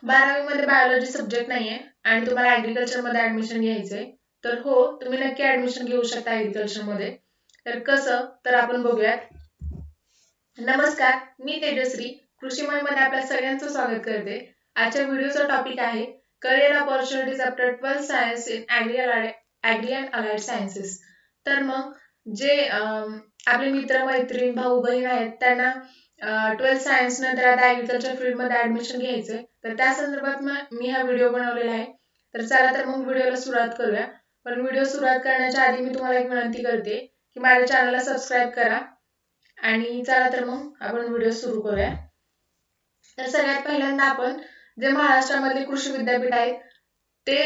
12वी मध्ये biology subject नाहीये आणि तुम्हाला ऍग्रिकल्चर मध्ये ऍडमिशन घ्यायचंय तर हो तुम्ही नक्की ऍडमिशन घेऊ शकता ऍग्रिकल्चर मध्ये. तर कसं तर आपण बघूयात. नमस्कार, मी तेजश्री कृषीमय मध्ये आपल्या सगळ्यांचं स्वागत करते. आजच्या व्हिडिओचा टॉपिक आहे career opportunities after 12th science in agri and allied sciences. तर मग जे आपले मित्र मैत्रीण भाऊ बहीण आहेत त्यांना 12th सायन्स नंतर आता ॲग्रिकल्चर फील्डमध्ये ऍडमिशन घ्यायचंय तर त्या संदर्भात मी हा व्हिडिओ बनवलेला आहे. तर चला तर मग व्हिडिओला सुरुवात करूया. पण व्हिडिओ सुरुवात करण्याच्या आधी मी तुम्हाला एक विनंती करते की माझ्या चॅनलला सबस्क्राईब करा आणि चला तर मग आपण व्हिडिओ सुरू करूया. तर सगळ्यात पहिल्यांदा आपण जे महाराष्ट्रामधले कृषी विद्यापीठ आहेत ते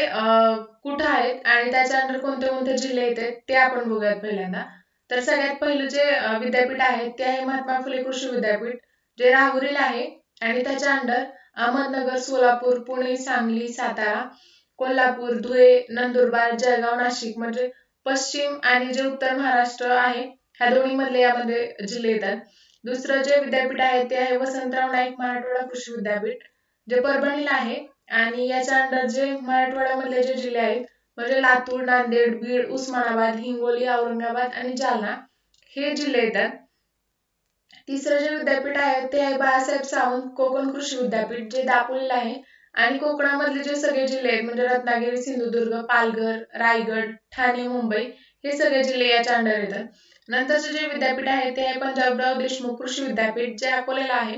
कुठं आहेत आणि त्याच्या अंडर कोणते कोणते जिल्हे येतात ते आपण बघूयात पहिल्यांदा. तर सगळ्यात पहिलं जे विद्यापीठ आहे ते आहे महात्मा फुले कृषी विद्यापीठ जे राहुरीला आहे आणि त्याच्या अंडर अहमदनगर, सोलापूर, पुणे, सांगली, सातारा, कोल्हापूर, धुळे, नंदुरबार, जळगाव, नाशिक म्हणजे पश्चिम आणि जे उत्तर महाराष्ट्र आहे ह्या दोन्ही मधले यामध्ये जिल्हे येतात. दुसरं जे विद्यापीठ आहे ते आहे वसंतराव नाईक मराठवाडा कृषी विद्यापीठ जे परभणीला आहे आणि याच्या अंडर जे मराठवाड्यामधले जे जिल्हे आहेत म्हणजे लातूर, नांदेड, बीड, उस्मानाबाद, हिंगोली, औरंगाबाद आणि जालना हे जिल्हे येतात. तिसरं जे विद्यापीठ आहे ते आहे बाळासाहेब सावंत कोकण कृषी विद्यापीठ जे दापोलीला आहे आणि कोकणामधले जे सगळे जिल्हे आहेत म्हणजे रत्नागिरी, सिंधुदुर्ग, पालघर, रायगड, ठाणे, मुंबई हे सगळे जिल्हे याच्या अंडर येतात. नंतरचे जे विद्यापीठ आहे ते आहे पंजाबराव देशमुख कृषी विद्यापीठ जे अकोल्याला आहे.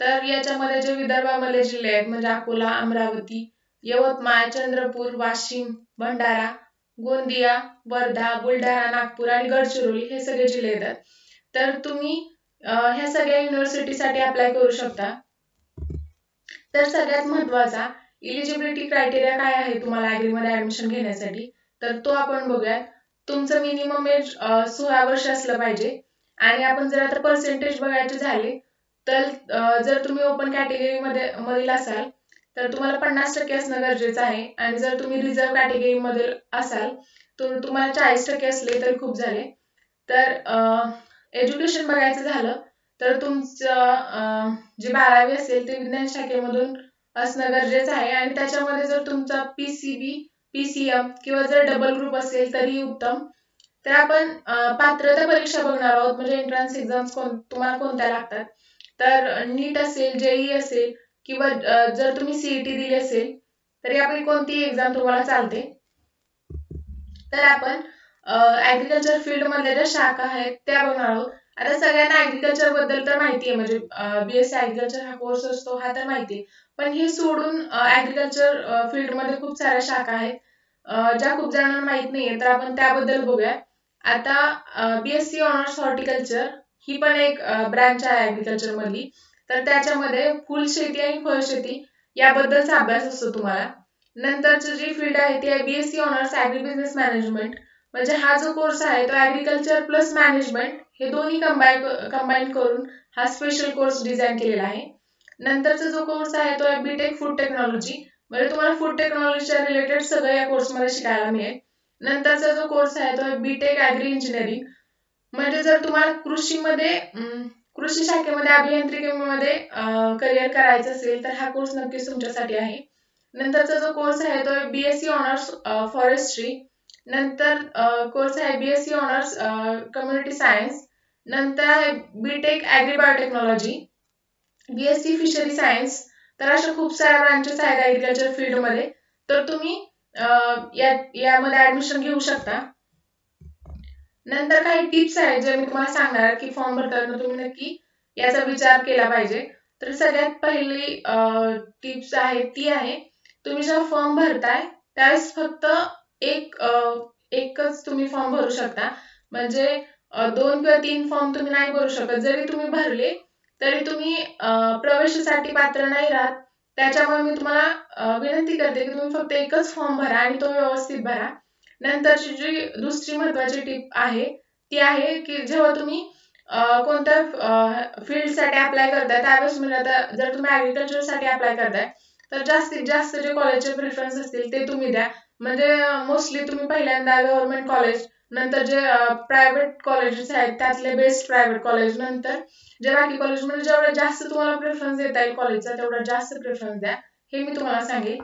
तर याच्यामध्ये जे विदर्भामधले जिल्हे आहेत म्हणजे अकोला, अमरावती, यवतमाळ, चंद्रपूर, वाशिम, भंडारा, गोंदिया, वर्धा, बुलढाणा, नागपूर आणि गडचिरोली हे सगळे जिल्हे येतात. तर तुम्ही ह्या सगळ्या युनिव्हर्सिटीसाठी अप्लाय करू शकता. तर सगळ्यात महत्वाचा इलिजिबिलिटी क्रायटेरिया काय आहे तुम्हाला ॲग्रीमध्ये ऍडमिशन घेण्यासाठी तर तो आपण बघूयात. तुमचं मिनिमम एज 16 वर्ष असलं पाहिजे आणि आपण जर आता पर्सेंटेज बघायचे झाले तर जर तुम्ही ओपन कॅटेगरी मधील असाल तर तुम्हाला 50% असणं गरजेचं आहे आणि जर तुम्ही रिझर्व कॅटेगरी मध्ये असाल तर तुम्हाला 40% असले तर खूप झाले. तर एज्युकेशन बघायचं झालं तर तुमचं जे 12वी असेल ते विज्ञान शाखेमधून असणं गरजेचं आहे आणि त्याच्यामध्ये जर तुमचा PCB, PCM किंवा जर डबल ग्रुप असेल तरी उत्तम. तर आपण पात्रता परीक्षा बघणार आहोत म्हणजे एंट्रन्स एक्झाम्स तुम्हाला कोणत्या लागतात तर नीट असेल, JEE असेल किंवा जर तुम्ही CET दिली असेल तरी आपली कोणतीही एक्झाम तुम्हाला चालते. तर आपण ऍग्रिकल्चर फील्ड मधल्या ज्या शाखा आहेत त्या बघणार आहोत. आता सगळ्यांना ऍग्रिकल्चर बद्दल तर माहिती आहे म्हणजे BSc ऍग्रिकल्चर हा कोर्स असतो हा तर माहिती आहे. पण हे सोडून ऍग्रिकल्चर फील्ड मध्ये खूप साऱ्या शाखा आहेत ज्या खूप जणांना माहित नाहीये तर आपण त्याबद्दल बघूया. आता BSc ऑनर्स हॉर्टिकल्चर ही पण एक ब्रँच आहे ऍग्रिकल्चर मधली. तर त्याच्यामध्ये फुलशेती आणि फळशेती याबद्दलचा अभ्यास असतो तुम्हाला. नंतरची जी फील्ड आहे ती आहे BSc honours agri business management म्हणजे हा जो कोर्स आहे तो ऍग्रिकल्चर प्लस मॅनेजमेंट हे दोन्ही कंबाईन करून हा स्पेशल कोर्स डिझाईन केलेला आहे. नंतरचा जो कोर्स आहे तो आहे BTech फूड टेक्नॉलॉजी म्हणजे तुम्हाला फूड टेक्नॉलॉजीच्या रिलेटेड सगळं या कोर्समध्ये शिकायला मिळेल. नंतरचा जो कोर्स आहे तो आहे BTech ॲग्री इंजिनिअरिंग म्हणजे जर तुम्हाला कृषी शाखेमध्ये अभियांत्रिकीमध्ये करिअर करायचं असेल तर हा कोर्स नक्कीच तुमच्यासाठी आहे. नंतरचा जो कोर्स आहे तो BSc ऑनर्स फॉरेस्ट्री. नंतर कोर्स आहे BSc ऑनर्स कम्युनिटी सायन्स. नंतर आहे BTech agri biotechnology, BSc fishery science. तर अशा खूप साऱ्या ब्रांचेस आहेत ऍग्रिकल्चर फील्डमध्ये तर तुम्ही यामध्ये ऍडमिशन घेऊ शकता. नंतर काही टिप्स आहेत जे मी तुम्हाला सांगणार की फॉर्म भरताना तुम्ही नक्की याचा विचार केला पाहिजे. तर सगळ्यात पहिली टिप्स आहे ती आहे तुम्ही जेव्हा फॉर्म भरताय त्यावेळेस फक्त एकच तुम्ही फॉर्म भरू शकता म्हणजे 2 किंवा 3 फॉर्म तुम्ही नाही भरू शकत. जरी तुम्ही भरले तरी तुम्ही प्रवेशासाठी पात्र नाही राहत. त्याच्यामुळे मी तुम्हाला विनंती करते की तुम्ही फक्त एकच फॉर्म भरा आणि तो व्यवस्थित भरा. नंतरची जी दुसरी महत्वाची टिप आहे ती आहे की जेव्हा तुम्ही कोणत्या फील्डसाठी अप्लाय करताय त्यावेळेस म्हणजे आता जर तुम्ही ऍग्रिकल्चरसाठी अप्लाय करताय तर जास्तीत जास्त जे कॉलेजचे प्रेफरन्स असतील ते तुम्ही द्या. म्हणजे मोस्टली तुम्ही पहिल्यांदा गव्हर्नमेंट कॉलेज, नंतर जे प्रायव्हेट कॉलेजेस आहेत त्यातले बेस्ट प्रायव्हेट कॉलेज, नंतर जे बाकी कॉलेज म्हणजे जेवढं जास्त तुम्हाला प्रेफरन्स देता येईल कॉलेजचा तेवढा जास्त प्रेफरन्स द्या. हे मी तुम्हाला सांगेन.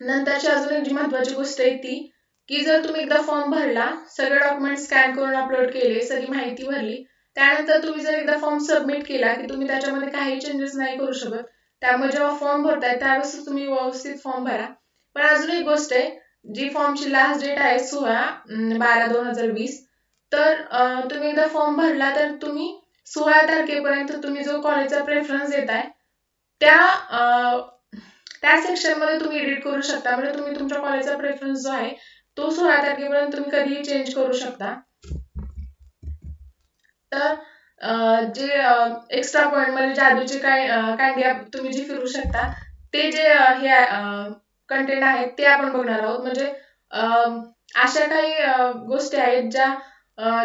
नंतरची अजून एक जी महत्वाची गोष्ट आहे ती की जर तुम्ही एकदा फॉर्म भरला, सगळे डॉक्युमेंट स्कॅन करून अपलोड केले, सगळी माहिती भरली, त्यानंतर तुम्ही जर एकदा फॉर्म सबमिट केला की तुम्ही त्याच्यामध्ये काही चेंजेस नाही करू शकत. त्यामुळे जेव्हा फॉर्म भरताय त्यावेळेस तुम्ही व्यवस्थित फॉर्म भरा. पण अजून एक गोष्ट आहे, जी फॉर्मची लास्ट डेट आहे 16/12/2020, तर तुम्ही एकदा फॉर्म भरला तर तुम्ही 16 तारखेपर्यंत तुम्ही जो कॉलेजचा प्रेफरन्स देताय त्या सेक्शन मध्ये तुम्ही एडिट करू शकता. म्हणजे तुम्ही तुमच्या कॉलेजचा प्रेफरन्स जो आहे तो 16 तारखेपर्यंत तुम्ही कधीही चेंज करू शकता. तर जे एक्स्ट्रा पॉइंट म्हणजे जादूचे कांडिया तुम्ही जे फिरू शकता ते जे हे कंटेंट आहेत ते आपण बघणार आहोत. म्हणजे अशा काही गोष्टी आहेत ज्या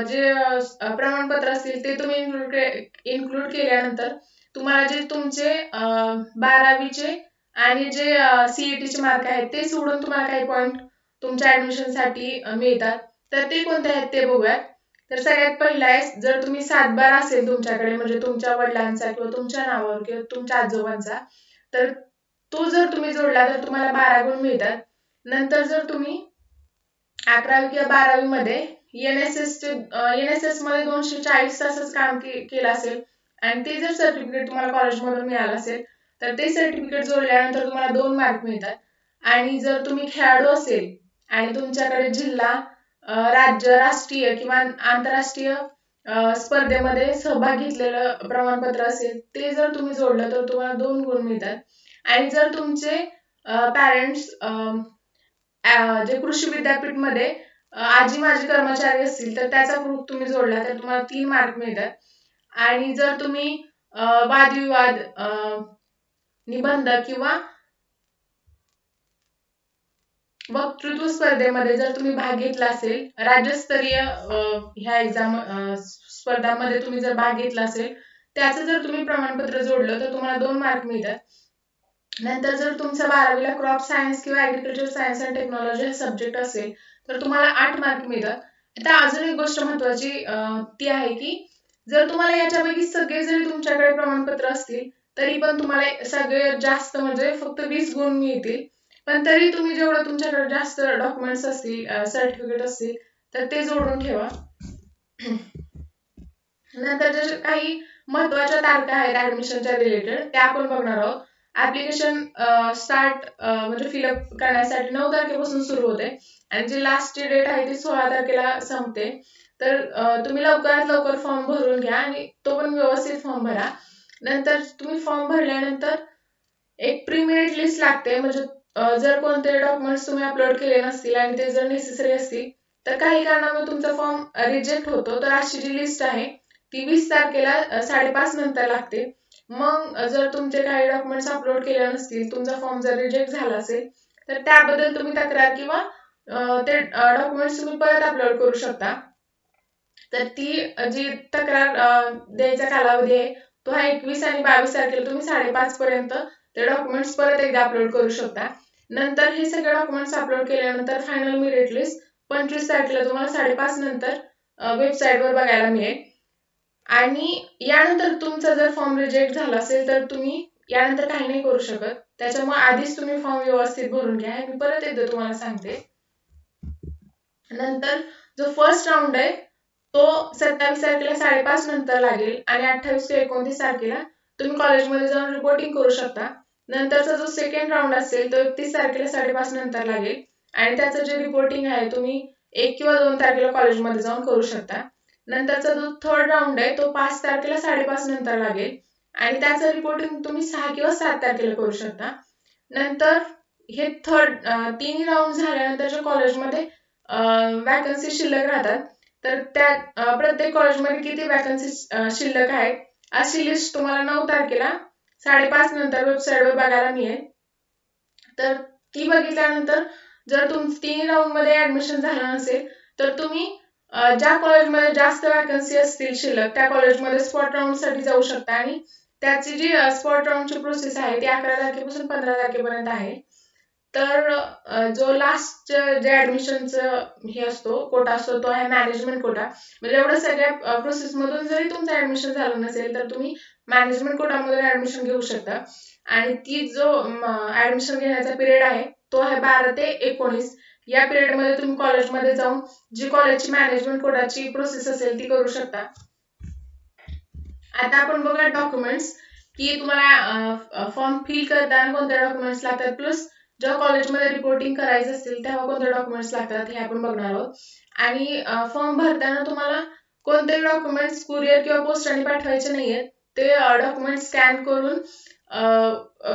जे प्रमाणपत्र असतील ते तुम्ही इन्क्लूड केल्यानंतर तुम्हाला जे तुमचे 12वीचे आणि जे सीईटीचे मार्क आहेत ते सोडून तुम्हाला काही पॉइंट तुमच्या ऍडमिशन साठी मिळतात. तर ते कोणते आहेत ते बघूयात. तर सगळ्यात पहिला आहे, जर तुम्ही 7/12 असेल तुमच्याकडे, म्हणजे तुमच्या वडिलांचा किंवा तुमच्या नावावर किंवा तुमच्या आजोबांचा, तर तो जर तुम्ही जोडला तर तुम्हाला 12 गुण मिळतात. नंतर जर तुम्ही 11वी किंवा 12वी मध्ये एनएसएस मध्ये 240 तासच काम केलं असेल आणि ते जर सर्टिफिकेट तुम्हाला कॉलेजमधून मिळालं असेल तर ते सर्टिफिकेट जोडल्यानंतर तुम्हाला 2 मार्क मिळतात. आणि जर तुम्ही खेळाडू असेल आणि तुमच्याकडे जिल्हा, राज्य, राष्ट्रीय किंवा आंतरराष्ट्रीय स्पर्धेमध्ये सहभाग घेतलेलं प्रमाणपत्र असेल ते जर तुम्ही जोडलं तर तुम्हाला 2 गुण मिळतात. आणि जर तुमचे पॅरेंट्स जे कृषी विद्यापीठमध्ये आजी माजी कर्मचारी असतील तर त्याचा ग्रुप तुम्ही जोडला तर तुम्हाला 3 मार्क मिळतात. आणि जर तुम्ही वादविवाद, निबंध किंवा वक्तृत्व स्पर्धेमध्ये जर तुम्ही भाग घेतला असेल, राज्यस्तरीय ह्या एक्झाम स्पर्धांमध्ये तुम्ही जर भाग घेतला असेल, त्याचं जर तुम्ही प्रमाणपत्र जोडलं तर तुम्हाला 2 मार्क मिळतात. नंतर जर तुमचा 12वीला क्रॉप सायन्स किंवा ऍग्रिकल्चर सायन्स अँड टेक्नॉलॉजी हा सब्जेक्ट असेल तर तुम्हाला 8 मार्क मिळतात. आता अजून एक गोष्ट महत्वाची ती आहे की जर तुम्हाला याच्यापैकी सगळे जरी तुमच्याकडे प्रमाणपत्र असतील तरी पण तुम्हाला सगळे जास्त म्हणजे फक्त 20 गुण मिळतील. पण तरी तुम्ही जेवढं तुमच्याकडे जास्त डॉक्युमेंट्स असतील, सर्टिफिकेट असतील तर ते जोडून ठेवा. नंतर जे काही महत्वाच्या तारखा आहेत ऍडमिशनच्या रिलेटेड त्या आपण बघणार आहोत. ऍप्लिकेशन स्टार्ट म्हणजे फिलअप करण्यासाठी 9 तारखेपासून सुरू होते आणि जी लास्ट डेट आहे ती 16 तारखेला संपते. तर तुम्ही लवकरात लवकर फॉर्म भरून घ्या आणि तो पण व्यवस्थित फॉर्म भरा. नंतर तुम्ही फॉर्म भरल्यानंतर एक प्री मेरिट लिस्ट लागते. म्हणजे जर कोणते डॉक्युमेंट्स तुम्ही अपलोड केले नसतील आणि ते जर नेसेसरी असतील तर काही कारणामुळे तुमचा फॉर्म रिजेक्ट होतो. तर अशी जी लिस्ट आहे ती 20 तारखेला 5:30 नंतर लागते. मग जर तुमचे काही डॉक्युमेंट्स अपलोड केले नसतील, तुमचा फॉर्म जर रिजेक्ट झाला असेल तर त्याबद्दल तुम्ही तक्रार किंवा ते डॉक्युमेंट्स तुम्ही परत अपलोड करू शकता. तर ती जी तक्रार द्यायचा कालावधी आहे तो हा 21 आणि 22 तारखेला तुम्ही 5:30 पर्यंत ते डॉक्युमेंट्स परत एकदा अपलोड करू शकता. नंतर हे सगळे डॉक्युमेंट्स अपलोड केल्यानंतर फायनल मेरिट लिस्ट 25 तारखेला तुम्हाला 5:30 नंतर वेबसाईटवर बघायला मिळेल. आणि यानंतर तुमचा जर फॉर्म रिजेक्ट झाला असेल तर तुम्ही यानंतर काही नाही करू शकत. त्याच्यामुळे आधीच तुम्ही फॉर्म व्यवस्थित भरून घ्या. हे मी परत एकदा तुम्हाला सांगते. नंतर जो फर्स्ट राऊंड आहे तो 27 तारखेला 5:30 नंतर लागेल आणि 28 ते 29 तारखेला तुम्ही कॉलेजमध्ये जाऊन रिपोर्टिंग करू शकता. नंतरचा जो सेकंड राऊंड असेल तो 31 तारखेला 5:30 नंतर लागेल आणि त्याचं जे रिपोर्टिंग आहे तुम्ही 1 किंवा 2 तारखेला कॉलेजमध्ये जाऊन करू शकता. नंतरचा जो थर्ड राऊंड आहे तो 5 तारखेला 5:30 नंतर लागेल आणि त्याचं रिपोर्टिंग तुम्ही 6 किंवा 7 तारखेला करू शकता. नंतर हे तिन्ही राऊंड झाल्यानंतर कॉलेजमध्ये वॅकन्सी शिल्लक राहतात. तर त्या प्रत्येक कॉलेजमध्ये किती वॅकन्सी शिल्लक आहेत अशी लिस्ट तुम्हाला 9 तारखेला 5:30 नंतर वेबसाईटवर बघायला मिळेल. तर ती बघितल्यानंतर जर तुमचं 3 राऊंड मध्ये ऍडमिशन झालं नसेल तर तुम्ही ज्या कॉलेजमध्ये जास्त वॅकन्सी असतील शिल्लक त्या कॉलेजमध्ये स्पॉट राऊंड साठी जाऊ शकता. आणि त्याची जी स्पॉट राऊंडची प्रोसेस आहे ती 11 तारखेपासून 15 तारखेपर्यंत आहे. तर जो लास्ट जे ऍडमिशनचं हे असतो कोटा असतो तो आहे मॅनेजमेंट कोटा. म्हणजे एवढ्या सगळ्या प्रोसेस मधून जरी तुमचं ऍडमिशन झालं नसेल तर तुम्ही मॅनेजमेंट कोटामधून ऍडमिशन घेऊ शकता. आणि ती जो ऍडमिशन घेण्याचा पिरियड आहे तो आहे 12 ते 19. या पिरियड मध्ये तुम्ही कॉलेजमध्ये जाऊन जी कॉलेजची मॅनेजमेंट कोटाची प्रोसेस असेल ती करू शकता. आता आपण बघूया डॉक्युमेंट्स की तुम्हाला फॉर्म फिल करताना कोणते डॉक्युमेंट्स लागतात, प्लस जेव्हा कॉलेजमध्ये रिपोर्टिंग करायचं असेल तेव्हा कोणते डॉक्युमेंट्स लागतात हे आपण बघणार आहोत. आणि फॉर्म भरताना तुम्हाला कोणते डॉक्युमेंट्स कुरिअर किंवा पोस्टाने पाठवायचे नाहीयेत. ते डॉक्युमेंट स्कॅन करून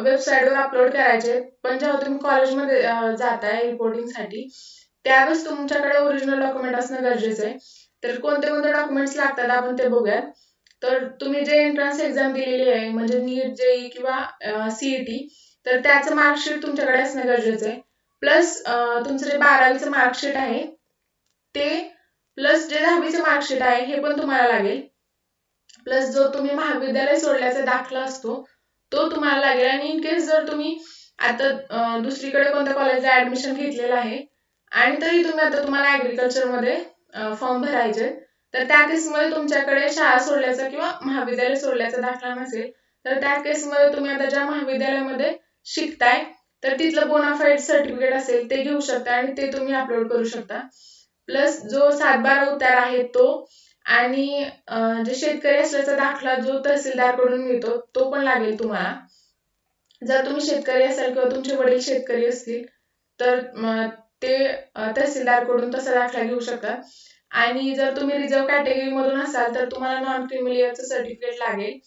वेबसाईटवर अपलोड करायचे. पण जेव्हा तुम्ही कॉलेजमध्ये जाताय रिपोर्टिंगसाठी त्यावेळेस तुमच्याकडे ओरिजिनल डॉक्युमेंट असणं गरजेचं आहे. तर कोणते कोणते डॉक्युमेंट्स लागतात आपण ते बघूयात. तर तुम्ही जे एंट्रन्स एक्झाम दिलेली आहे म्हणजे नीट, जेई किंवा सीईटी, तर त्याचं मार्कशीट तुमच्याकडे असणं गरजेचं आहे. प्लस तुमचं जे 12वीचं मार्कशीट आहे ते, प्लस जे 10वीचं मार्कशीट आहे हे पण तुम्हाला लागेल. प्लस जो तुम्ही महाविद्यालय सोडल्याचा दाखला असतो तो तुम्हाला लागेल. आणि इन केस जर तुम्ही आता दुसरीकडे कोणत्या कॉलेजला ऍडमिशन घेतलेलं आहे आणि तरी तुम्हाला ऍग्रिकल्चर मध्ये फॉर्म भरायचे, तर त्या केसमध्ये तुमच्याकडे शाळा सोडल्याचा किंवा महाविद्यालय सोडल्याचा दाखला नसेल तर त्या केसमध्ये तुम्ही आता ज्या महाविद्यालयामध्ये शिकताय तर तिथलं बोनाफाईड सर्टिफिकेट असेल ते घेऊ शकता आणि ते तुम्ही अपलोड करू शकता. प्लस जो 7/12 उतारा आहे तो, आणि जे शेतकरी असल्याचा दाखला जो तहसीलदारकडून मिळतो तो पण लागेल तुम्हाला. जर तुम्ही शेतकरी असाल किंवा तुमचे वडील शेतकरी असतील तर ते तहसीलदारकडून तसा दाखला घेऊ शकता. आणि जर तुम्ही रिझर्व कॅटेगरी मधून असाल तर तुम्हाला नॉन क्रिमिलियरचं सर्टिफिकेट लागेल.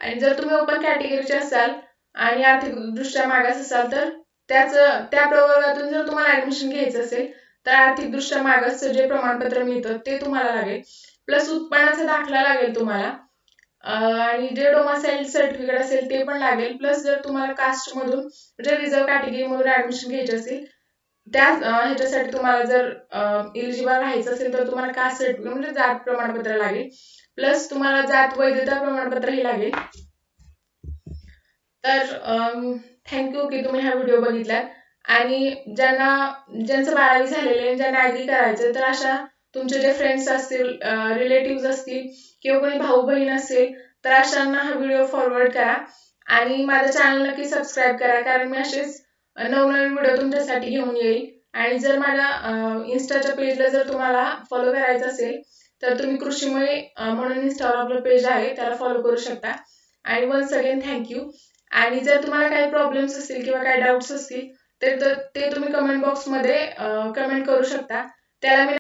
आणि जर तुम्ही ओपन कॅटेगरीचे असाल आणि आर्थिकदृष्ट्या मागास असाल तर त्या प्रवर्गातून जर तुम्हाला ऍडमिशन घ्यायचं असेल तर आर्थिकदृष्ट्या मागासचं जे प्रमाणपत्र मिळतं ते तुम्हाला लागेल. प्लस उत्पन्नाचा दाखला लागेल तुम्हाला. आणि जे डोमासाइल सर्टिफिकेट असेल ते पण लागेल. प्लस जर तुम्हाला कास्ट मधून म्हणजे रिझर्व कॅटेगरी मधून ऍडमिशन घ्यायचे असेल त्या ह्याच्यासाठी तुम्हाला जर इलिजिबल राहायचं असेल तर तुम्हाला कास्ट सर्टिफिकेट म्हणजे जात प्रमाणपत्र लागेल. प्लस तुम्हाला जात वैधता प्रमाणपत्र हे लागेल. तर थँक्यू की तुम्ही हा व्हिडिओ बघितलात. आणि ज्यांचं 12वी झालेलं आहे, ज्यांना ऍग्री करायचं, तर अशा तुमचे जे फ्रेंड्स असतील, रिलेटिव्ह असतील किंवा कोणी भाऊ बहीण असेल तर अशांना हा व्हिडिओ फॉरवर्ड करा. आणि माझं चॅनल नक्की सबस्क्राईब करा कारण मी असेच नवनवीन व्हिडिओ तुमच्यासाठी घेऊन येईल. आणि जर माझ्या इन्स्टाच्या पेजला जर तुम्हाला फॉलो करायचं असेल तर तुम्ही कृषीमय म्हणून इन्स्टावर आपलं पेज आहे त्याला फॉलो करू शकता. आणि वन्स अगेन थँक्यू. आणि जर तुम्हाला काही प्रॉब्लेम्स असतील किंवा काही डाऊट्स असतील तर ते तुम्ही कमेंट बॉक्समध्ये कमेंट करू शकता. त्याला मी